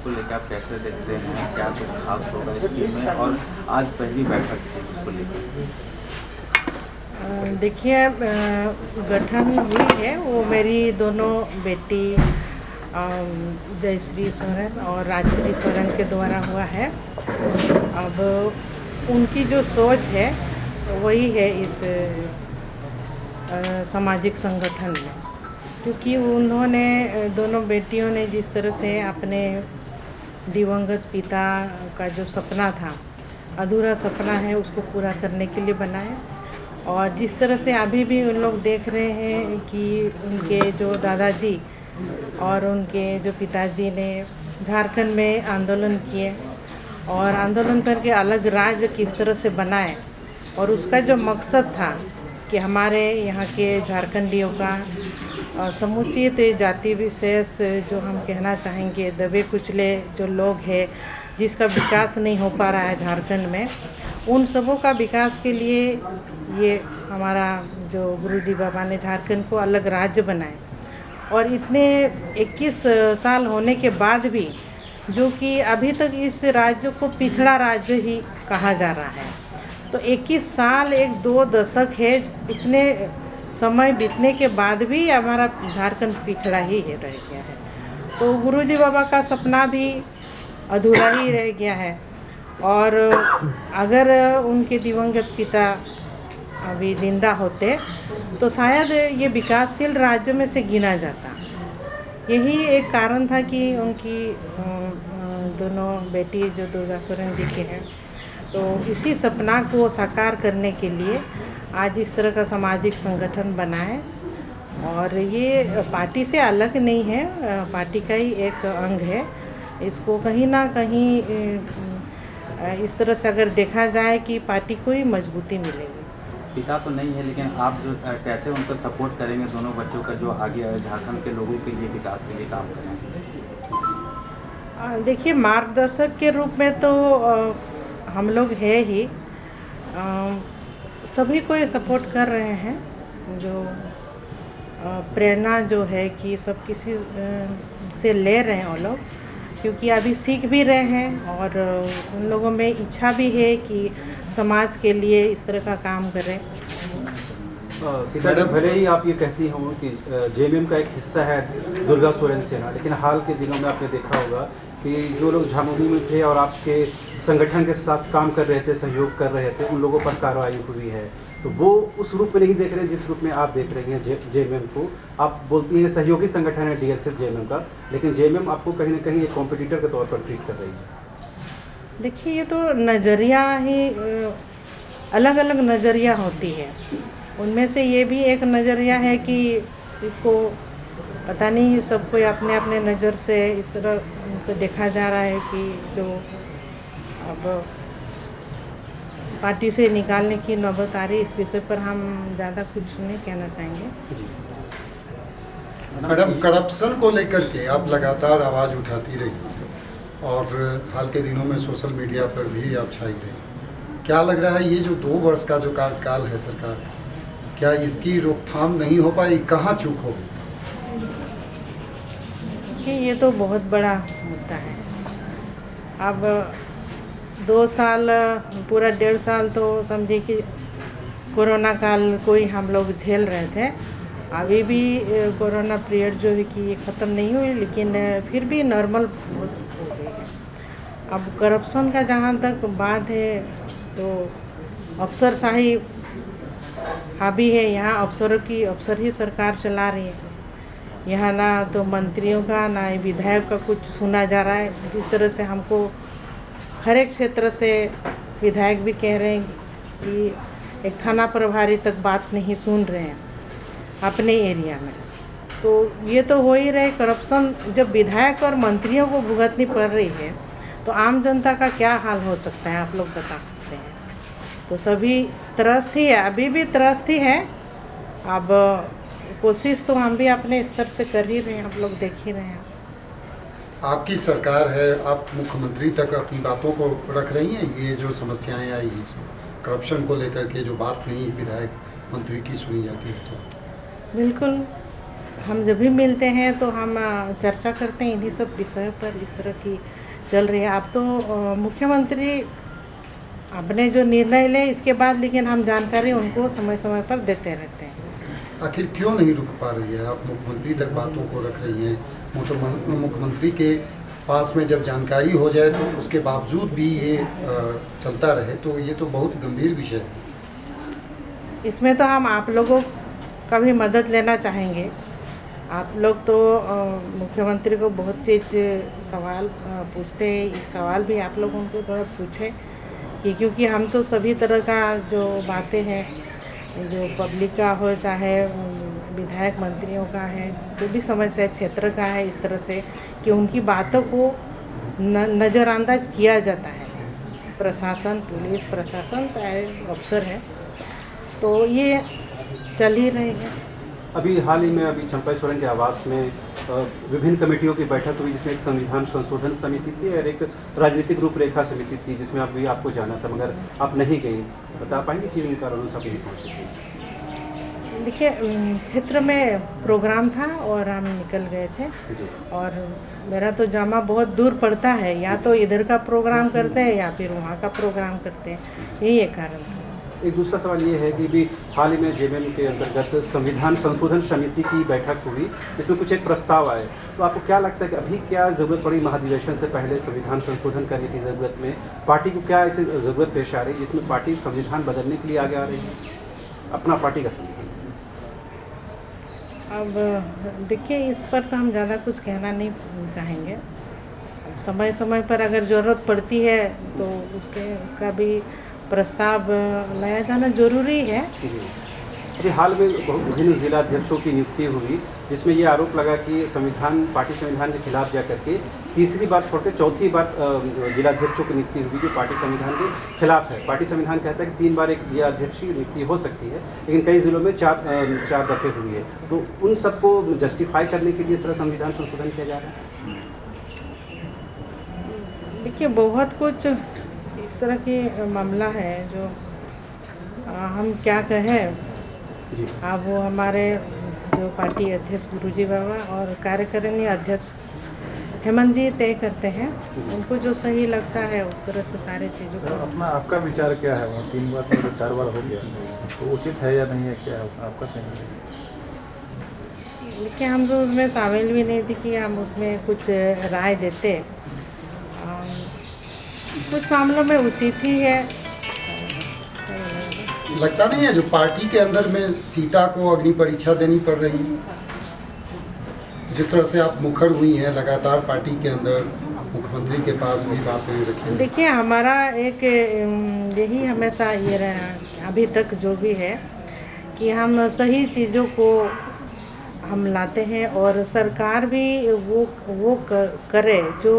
को लेकर आप कैसे देखते हैं, क्या कुछ खास होगा इस टीम में, और आज पहली बैठक थी इसको लेकर? देखिए, गठन हुई है वो मेरी दोनों बेटी जयश्री सोरेन और राजश्री सोरेन के द्वारा हुआ है। अब उनकी जो सोच है वही है इस सामाजिक संगठन में, क्योंकि उन्होंने दोनों बेटियों ने जिस तरह से अपने दिवंगत पिता का जो सपना था, अधूरा सपना है, उसको पूरा करने के लिए बनाया। और जिस तरह से अभी भी उन लोग देख रहे हैं कि उनके जो दादाजी और उनके जो पिताजी ने झारखंड में आंदोलन किए और आंदोलन करके अलग राज्य किस तरह से बनाए, और उसका जो मकसद था कि हमारे यहाँ के झारखंडियों का समुचित जाति विशेष, जो हम कहना चाहेंगे दबे कुचले जो लोग हैं, जिसका विकास नहीं हो पा रहा है झारखंड में, उन सबों का विकास के लिए ये हमारा जो गुरुजी बाबा ने झारखंड को अलग राज्य बनाए। और इतने 21 साल होने के बाद भी जो कि अभी तक इस राज्य को पिछड़ा राज्य ही कहा जा रहा है, तो 21 साल 1-2 दशक है, इतने समय बीतने के बाद भी हमारा झारखंड पिछड़ा ही रह गया है। तो गुरुजी बाबा का सपना भी अधूरा ही रह गया है। और अगर उनके दिवंगत पिता अभी जिंदा होते तो शायद ये विकासशील राज्य में से गिना जाता। यही एक कारण था कि उनकी दोनों बेटी जो दुर्गा सोरेन जी के हैं, तो इसी सपना को साकार करने के लिए आज इस तरह का सामाजिक संगठन बनाए। और ये पार्टी से अलग नहीं है, पार्टी का ही एक अंग है। इसको कहीं ना कहीं इस तरह से अगर देखा जाए कि पार्टी को ही मजबूती मिलेगी। पिता तो नहीं है, लेकिन आप जो कैसे उनको सपोर्ट करेंगे, दोनों बच्चों का जो आगे झारखंड के लोगों के लिए विकास के लिए काम करेंगे? देखिए, मार्गदर्शक के रूप में तो हम लोग है ही, सभी को ये सपोर्ट कर रहे हैं। जो प्रेरणा जो है कि सब किसी से ले रहे हैं वो लोग, क्योंकि अभी सीख भी रहे हैं और उन लोगों में इच्छा भी है कि समाज के लिए इस तरह का काम करें। मैडम, भले ही आप ये कहती हों कि जेएमएम का एक हिस्सा है दुर्गा सोरेन सेना, लेकिन हाल के दिनों में आपने देखा होगा कि जो लोग झामुमो में थे और आपके संगठन के साथ काम कर रहे थे, सहयोग कर रहे थे, उन लोगों पर कार्रवाई हुई है। तो वो उस रूप में नहीं देख रहे जिस रूप में आप देख रही हैं जेएमएम को। आप बोलती हैं सहयोगी संगठन है डीएसएफ जेएमएम का, लेकिन जेएमएम आपको कहीं ना कहीं एक कॉम्पिटिटर के तौर पर ट्रीट कर रही है। देखिए, ये तो नज़रिया ही अलग अलग नज़रिया होती है। उनमें से ये भी एक नज़रिया है कि इसको पता नहीं, सब कोई अपने अपने नज़र से इस तरह उनको देखा जा रहा है कि जो अब पार्टी से निकालने की नौबत आ रही। इस विषय पर हम ज़्यादा कुछ नहीं कहना चाहेंगे। मैडम, करप्शन को लेकर के आप लगातार आवाज़ उठाती रही और हाल के दिनों में सोशल मीडिया पर भी आप छाई रही। क्या लग रहा है ये जो 2 वर्ष का जो कार्यकाल है सरकार का, क्या इसकी रोकथाम नहीं हो पाई? कहाँ चूक हो गई? ये तो बहुत बड़ा मुद्दा है। अब 2 साल, पूरा 1.5 साल तो समझिए कि कोरोना काल को ही हम लोग झेल रहे थे। अभी भी कोरोना पीरियड जो है कि ये ख़त्म नहीं हुई, लेकिन फिर भी नॉर्मल बहुत हो गई है। अब करप्शन का जहाँ तक बात है, तो अफसरशाही हावी है यहाँ। अफसर ही सरकार चला रही है यहाँ। ना तो मंत्रियों का ना विधायक का कुछ सुना जा रहा है। जिस तरह से हमको हर एक क्षेत्र से विधायक भी कह रहे हैं कि एक थाना प्रभारी तक बात नहीं सुन रहे हैं अपने एरिया में। तो ये तो हो ही रहे। करप्शन जब विधायक और मंत्रियों को भुगतनी पड़ रही है, तो आम जनता का क्या हाल हो सकता है, आप लोग बता सकते हैं। तो सभी त्रस्त ही है, अभी भी त्रस्त ही है। अब कोशिश तो हम भी अपने स्तर से कर ही रहे हैं, आप लोग देख ही रहे हैं। आपकी सरकार है, आप मुख्यमंत्री तक अपनी बातों को रख रही हैं? ये जो समस्याएं आई हैं करप्शन को लेकर के, जो बात नहीं विधायक मंत्री की सुनी जाती है, तो बिल्कुल हम जब भी मिलते हैं तो हम चर्चा करते हैं इन्हीं सब विषयों पर। इस तरह की चल रही है। अब तो मुख्यमंत्री अपने जो निर्णय ले इसके बाद, लेकिन हम जानकारी उनको समय समय पर देते रहते हैं। आखिर क्यों नहीं रुक पा रही है? आप मुख्यमंत्री तक बातों को रख रही हैं। मुख्यमंत्री के पास में जब जानकारी हो जाए तो उसके बावजूद भी ये चलता रहे, तो ये तो बहुत गंभीर विषय है। इसमें तो हम आप लोगों का भी मदद लेना चाहेंगे। आप लोग तो मुख्यमंत्री को बहुत चीज़ सवाल पूछते हैं। इस सवाल भी आप लोग उनको थोड़ा पूछें कि, क्योंकि हम तो सभी तरह का जो बातें हैं, जो पब्लिक का हो चाहे विधायक मंत्रियों का है, जो भी समस्या क्षेत्र का है, इस तरह से कि उनकी बातों को नज़रअंदाज किया जाता है। प्रशासन, पुलिस प्रशासन चाहे अफसर है, तो ये चल ही रही है। अभी हाल ही में चंपा सोरेन के आवास में विभिन्न कमेटियों की बैठक हुई, जिसमें एक संविधान संशोधन समिति थी और एक राजनीतिक रूपरेखा समिति थी, जिसमें अभी आपको जाना था मगर आप नहीं गई। बता पाएंगे कि उन कारणों से आप नहीं पहुँची थी? देखिए, क्षेत्र में प्रोग्राम था और हम निकल गए थे। और मेरा तो जामा बहुत दूर पड़ता है, या तो इधर का प्रोग्राम करते हैं या फिर वहाँ का प्रोग्राम करते हैं, यही एक कारण था। एक दूसरा सवाल ये है कि भी हाल ही में जेएमएम के अंतर्गत संविधान संशोधन समिति की बैठक हुई, इसमें कुछ एक प्रस्ताव आए, तो आपको क्या लगता है कि अभी क्या ज़रूरत पड़ी महाधिवेशन से पहले संविधान संशोधन करने की ज़रूरत में? पार्टी को क्या ऐसी ज़रूरत पेश आ रही है जिसमें पार्टी संविधान बदलने के लिए आगे आ रही है, अपना पार्टी का संविधान? अब देखिए, इस पर तो हम ज़्यादा कुछ कहना नहीं चाहेंगे। समय समय पर अगर ज़रूरत पड़ती है तो उसका भी प्रस्ताव लाया जाना जरूरी है। अभी हाल में बहुत विभिन्न जिलाध्यक्षों की नियुक्ति हुई, जिसमें ये आरोप लगा कि पार्टी संविधान के खिलाफ जा करके तीसरी बार छोड़कर चौथी बार जिलाध्यक्षों की नियुक्ति हुई जो पार्टी संविधान के खिलाफ है। पार्टी संविधान कहता है कि 3 बार एक जिलाध्यक्ष की नियुक्ति हो सकती है, लेकिन कई जिलों में 4 दफ़े हुई है। तो उन सबको जस्टिफाई करने के लिए इस तरह संविधान संशोधन किया जा रहा है। देखिए, बहुत कुछ इस तरह की मामला है जो हम क्या कहें। अब वो हमारे जो पार्टी अध्यक्ष गुरुजी बाबा और कार्यकारिणी अध्यक्ष हेमंत जी तय करते हैं, उनको जो सही लगता है उस तरह से सारी चीज़ों को। आपका विचार क्या है? वहाँ 3 बार तो 4 बार हो गया, तो उचित है या नहीं है, क्या आपका कहना है? देखिए, हम तो उसमें शामिल भी नहीं थे कि हम उसमें कुछ राय देते। कुछ मामलों में उचित ही है। लगता नहीं है जो पार्टी के अंदर में सीटा को अग्नि परीक्षा देनी पड़ रही है? जिस तरह से आप मुखर हुई हैं लगातार पार्टी के अंदर, मुख्यमंत्री के पास भी बातें रखी। देखिए, हमारा एक यही हमेशा ये रहा अभी तक जो भी है कि हम सही चीज़ों को हम लाते हैं और सरकार भी वो करे जो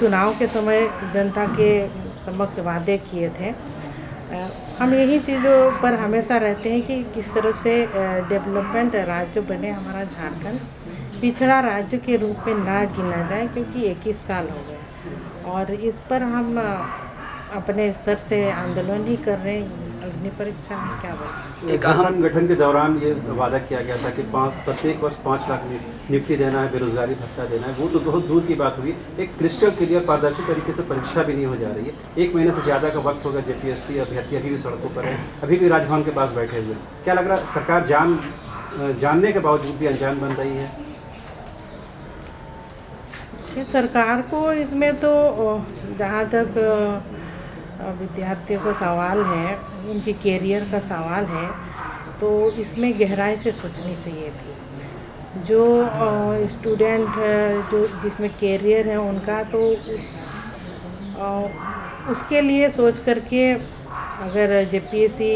चुनाव के समय जनता के समक्ष वादे किए थे। हम यही चीज़ों पर हमेशा रहते हैं कि किस तरह से डेवलपमेंट राज्य बने हमारा झारखंड, पिछड़ा राज्य के रूप में ना गिना जाए, क्योंकि 21 साल हो गए और इस पर हम अपने स्तर से आंदोलन ही कर रहे हैं। अग्नि परीक्षा में क्या बोलते? एक अहम गठन के दौरान ये वादा किया गया था कि प्रत्येक वर्ष 5 लाख नियुक्ति देना है, बेरोजगारी भत्ता देना है। वो तो बहुत दूर की बात हुई। एक क्रिस्टल क्लियर पारदर्शी तरीके से परीक्षा भी नहीं हो जा रही है। 1 महीने से ज़्यादा का वक्त होगा, जेपीएससी अभ्यर्थी अभी भी सड़कों पर है, अभी भी राजभवन के पास बैठे हुए। क्या लग रहा है सरकार जानने के बावजूद भी अनजान बन रही है? सरकार को इसमें तो जहाँ तक विद्यार्थियों का सवाल है, उनके कैरियर का सवाल है, तो इसमें गहराई से सोचनी चाहिए थी। जो स्टूडेंट जो जिसमें कैरियर है उनका, तो उसके लिए सोच करके अगर जेपीएससी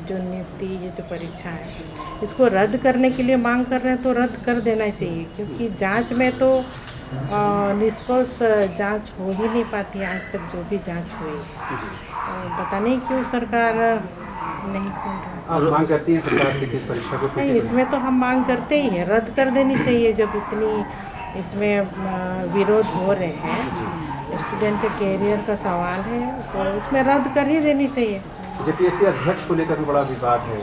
जो नियुक्ति ये जो परीक्षा है इसको रद्द करने के लिए मांग कर रहे हैं तो रद्द कर देना चाहिए, क्योंकि जांच में तो निष्पक्ष जांच हो ही नहीं पाती आज तक जो भी जांच हुई। पता नहीं क्यों सरकार नहीं सुन रही। आप मांग करती हैं सरकार से कि परीक्षा को? नहीं, इसमें तो हम मांग करते ही हैं, रद्द कर देनी चाहिए। जब इतनी इसमें विरोध हो रहे हैं, स्टूडेंट के कैरियर का सवाल है, तो इसमें रद्द कर ही देनी चाहिए। जेपीएससी अध्यक्ष को लेकर भी बड़ा विवाद है।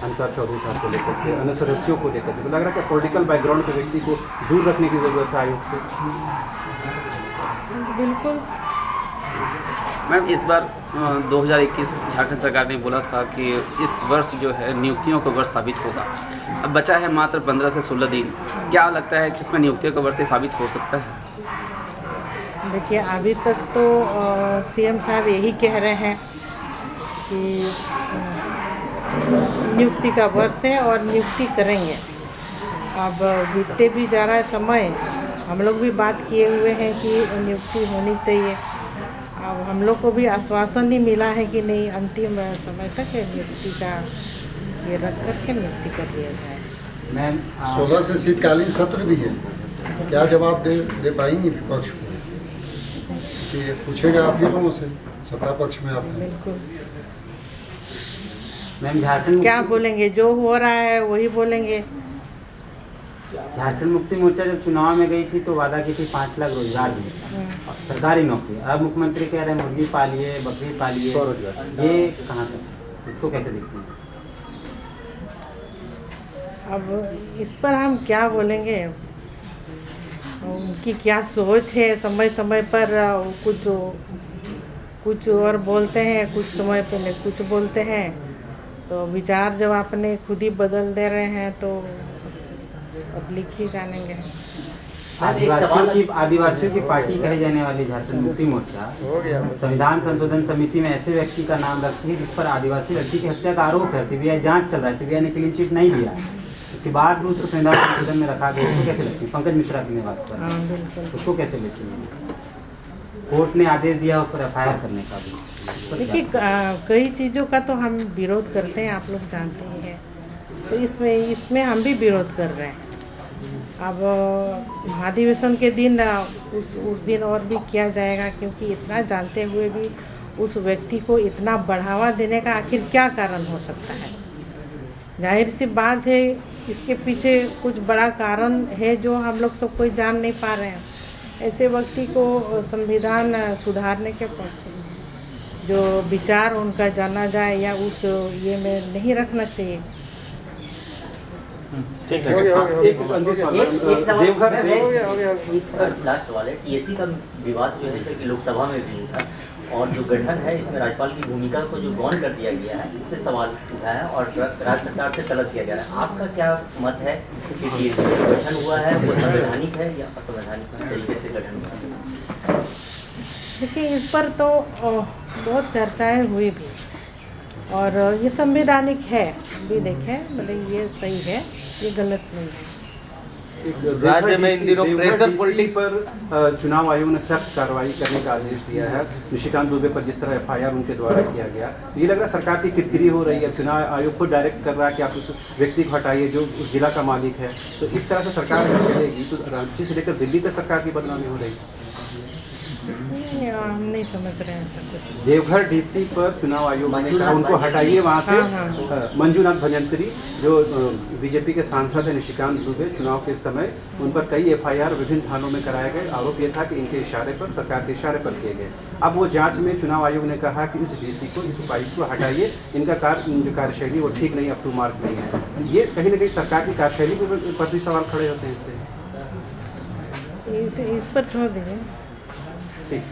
अमिताभ चौधरी साहब को लेकर के, अन्य सदस्यों को लेकर के, तो लग रहा है कि पॉलिटिकल बैकग्राउंड के व्यक्ति को दूर रखने की ज़रूरत है आयोग से। बिल्कुल। मैम इस बार 2021 झारखंड सरकार ने बोला था कि इस वर्ष जो है नियुक्तियों का वर्ष साबित होगा। अब बचा है मात्र 15 से 16 दिन, क्या लगता है कि इसमें नियुक्तियों का वर्ष साबित हो सकता है? देखिए अभी तक तो सीएम साहब यही कह रहे हैं कि नियुक्ति का वर्ष है और नियुक्ति करेंगे। अब बीतते भी जा रहा है समय, हम लोग भी बात किए हुए हैं कि नियुक्ति होनी चाहिए। अब हम लोग को भी आश्वासन नहीं मिला है कि नहीं अंतिम समय तक नियुक्ति का ये रख करके नियुक्ति कर लिया जाए। मैम 16 से शीतकालीन सत्र भी है, क्या जवाब दे पाएंगी विपक्ष को कि पूछेगा आप ही लोगों से सत्ता पक्ष में आप? बिल्कुल। मैम झारखंड क्या बोलेंगे, जो हो रहा है वही बोलेंगे। झारखंड मुक्ति मोर्चा जब चुनाव में गई थी तो वादा की थी 5 लाख रोजगार दी, सरकारी नौकरी। अब मुख्यमंत्री कह रहे हैं मुर्गी पालिए, बकरी पालिए, स्वरोजगार। ये कहाँ तक, इसको कैसे देखते हैं? अब इस पर हम क्या बोलेंगे, उनकी क्या सोच है। समय समय पर कुछ और बोलते हैं, कुछ समय पहले कुछ बोलते हैं, तो विचार जब आपने खुद ही बदल दे रहे हैं तो पब्लिक ही जानेंगे। आदिवासियों की पार्टी कही जाने वाली झारखंड मुक्ति मोर्चा संविधान संशोधन समिति में ऐसे व्यक्ति का नाम रखती है जिस पर आदिवासी लड़की की हत्या का आरोप है। सीबीआई जांच चल रहा है, सीबीआई ने क्लीन चिट नहीं दिया, उसके बाद भी उसको संविधान संशोधन में रखा गया। उसको कैसे लगती है? पंकज मिश्रा की मैं बात कर रहा हूँ, बिल्कुल। उसको कैसे लेती है? कोर्ट ने आदेश दिया उस पर FIR करने का भी। इस पर देखिए कई चीज़ों का तो हम विरोध करते हैं, आप लोग जानते ही हैं, तो इसमें हम भी विरोध कर रहे हैं। अब महाधिवेशन के दिन उस दिन और भी किया जाएगा, क्योंकि इतना जानते हुए भी उस व्यक्ति को इतना बढ़ावा देने का आखिर क्या कारण हो सकता है? जाहिर सी बात है इसके पीछे कुछ बड़ा कारण है जो हम लोग सब कोई जान नहीं पा रहे हैं। ऐसे व्यक्ति को संविधान सुधारने के पक्ष में जो विचार उनका जाना जाए या उस ये में नहीं रखना चाहिए। ठीक है, एक देवघर लास्ट सवाल है, टीएससी का विवाद जो है कि लोकसभा में भी था और जो गठन है इसमें राज्यपाल की भूमिका को जो गौण कर दिया गया है, इस पर सवाल उठा है और राज्य सरकार से तलब किया जा रहा है। आपका क्या मत है कि टीएससी का गठन हुआ है वो संवैधानिक है या असंवैधानिक तरीके से गठन हुआ है? देखिए इस पर तो बहुत चर्चाएं हुई भी, और ये संवैधानिक है भी, देखें मतलब ये सही है, ये गलत नहीं है। राज्य में इन दिनों प्रेशर पॉलिटिक्स पर चुनाव आयोग ने सख्त कार्रवाई करने का आदेश दिया है। निशिकांत दुबे पर जिस तरह FIR उनके द्वारा किया गया, ये लग रहा है सरकार की किरकिरी हो रही है। चुनाव आयोग को डायरेक्ट कर रहा है कि आप उस व्यक्ति को हटाइए जो उस जिला का मालिक है। तो इस तरह से सरकार अगर चलेगी तो रांची से लेकर दिल्ली तक सरकार की बदनामी हो रही है। हम नहीं समझ रहे हैं सब कुछ। देवघर DC पर चुनाव आयोग ने कहा उनको हटाइए वहाँ से। मंजूनाथ भजंत्री जो बीजेपी के सांसद हैं, निशिकांत दुबे, चुनाव के समय उन पर कई FIR विभिन्न थानों में कराए गए। आरोप ये था कि इनके इशारे पर, सरकार के इशारे पर किए गए। अब वो जांच में चुनाव आयोग ने कहा कि इस DC को, इस उपायुक्त को हटाइए, इनका जो कार्यशैली वो ठीक नहीं, अप टू मार्क नहीं है। ये कहीं ना कहीं सरकार की कार्यशैली पर भी सवाल खड़े होते हैं इससे। इस पर छोड़ दीजिए। ठीक।